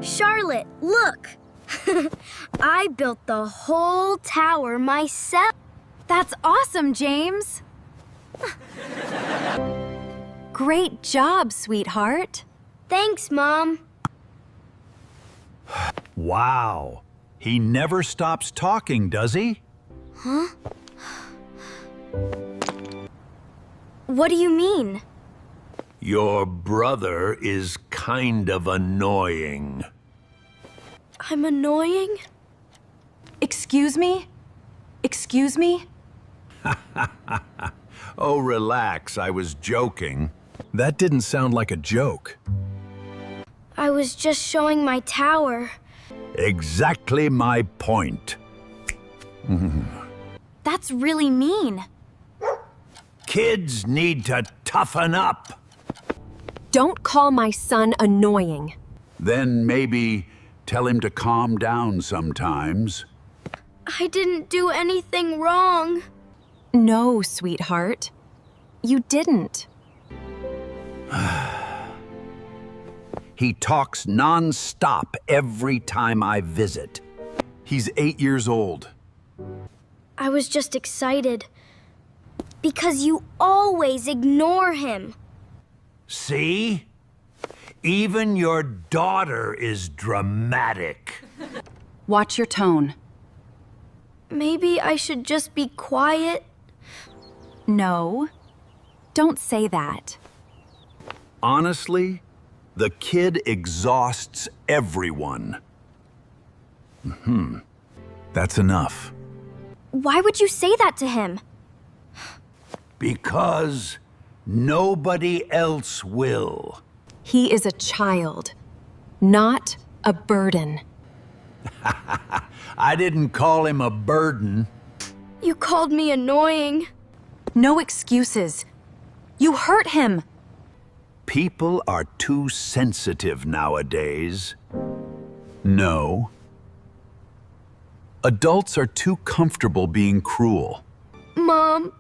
Charlotte, look! I built the whole tower myself. That's awesome, James! Great job, sweetheart. Thanks, Mom. Wow. He never stops talking, does he? Huh? What do you mean? Your brother is kind of annoying. I'm annoying? Excuse me? Excuse me? Oh, relax. I was joking. That didn't sound like a joke. I was just showing my tower. Exactly my point. That's really mean. Kids need to toughen up. Don't call my son annoying. Then maybe tell him to calm down sometimes. I didn't do anything wrong. No, sweetheart. You didn't. He talks non-stop every time I visit. He's 8 years old. I was just excited. Because you always ignore him. See? Even your daughter is dramatic. Watch your tone. Maybe I should just be quiet. No. Don't say that. Honestly, the kid exhausts everyone. That's enough. Why would you say that to him? Because nobody else will. He is a child, not a burden. I didn't call him a burden. You called me annoying. No excuses. You hurt him. People are too sensitive nowadays. No. Adults are too comfortable being cruel. Mom,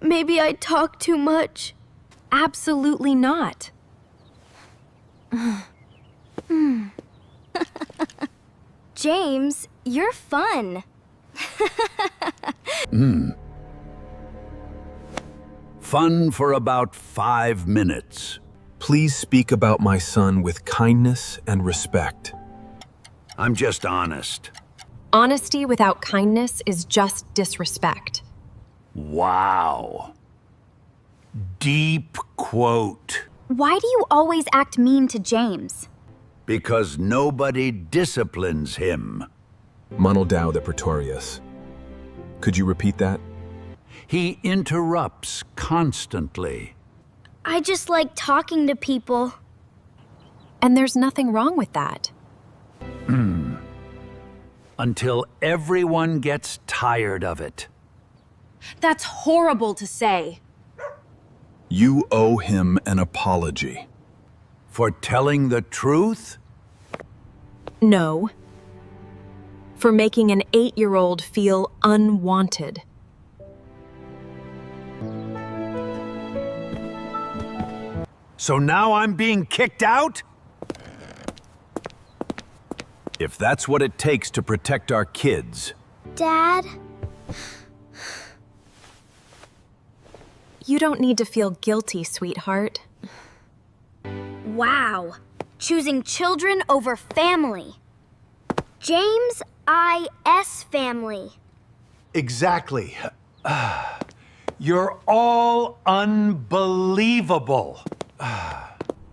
maybe I talk too much. Absolutely not. James, you're fun. Fun for about 5 minutes. Please speak about my son with kindness and respect. I'm just honest. Honesty without kindness is just disrespect. Wow. Deep quote. Why do you always act mean to James? Because nobody disciplines him. Monodow the Pretorius. Could you repeat that? He interrupts constantly. I just like talking to people. And there's nothing wrong with that. Until everyone gets tired of it. That's horrible to say. You owe him an apology. For telling the truth? No. For making an 8-year-old feel unwanted. So now I'm being kicked out? If that's what it takes to protect our kids. Dad? You don't need to feel guilty, sweetheart. Wow. Choosing children over family. James I.S. family. Exactly. You're all unbelievable.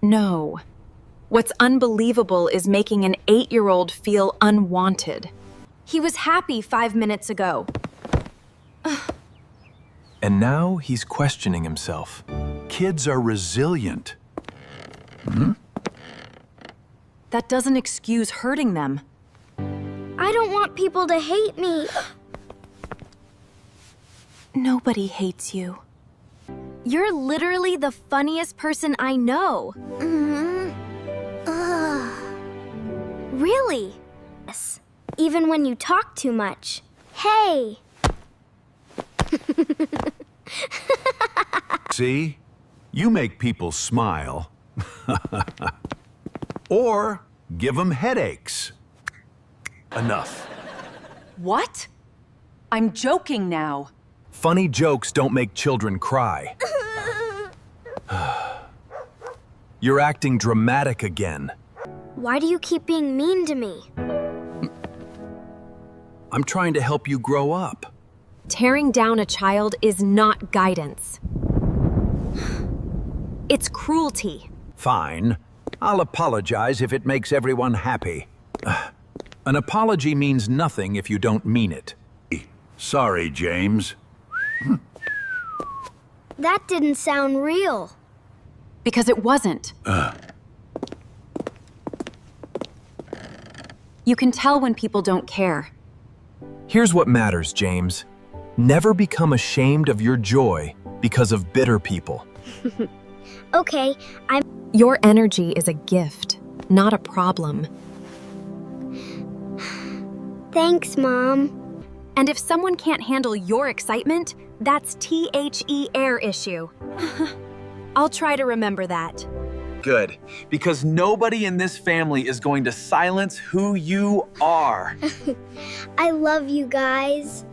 No. What's unbelievable is making an 8-year-old feel unwanted. He was happy 5 minutes ago. And now he's questioning himself. Kids are resilient. That doesn't excuse hurting them. I don't want people to hate me. Nobody hates you. You're literally the funniest person I know. Really? Yes. Even when you talk too much. Hey! See? You make people smile. Or Give 'em headaches. Enough. What? I'm joking now. Funny jokes don't make children cry. You're acting dramatic again. Why do you keep being mean to me? I'm trying to help you grow up. Tearing down a child is not guidance. It's cruelty. Fine. I'll apologize if it makes everyone happy. An apology means nothing if you don't mean it. Sorry, James. That didn't sound real. Because it wasn't. You can tell when people don't care. Here's what matters, James. Never become ashamed of your joy because of bitter people. Okay, Your energy is a gift, not a problem. Thanks, Mom. And if someone can't handle your excitement, that's THER issue. I'll try to remember that. Good, because nobody in this family is going to silence who you are. I love you guys.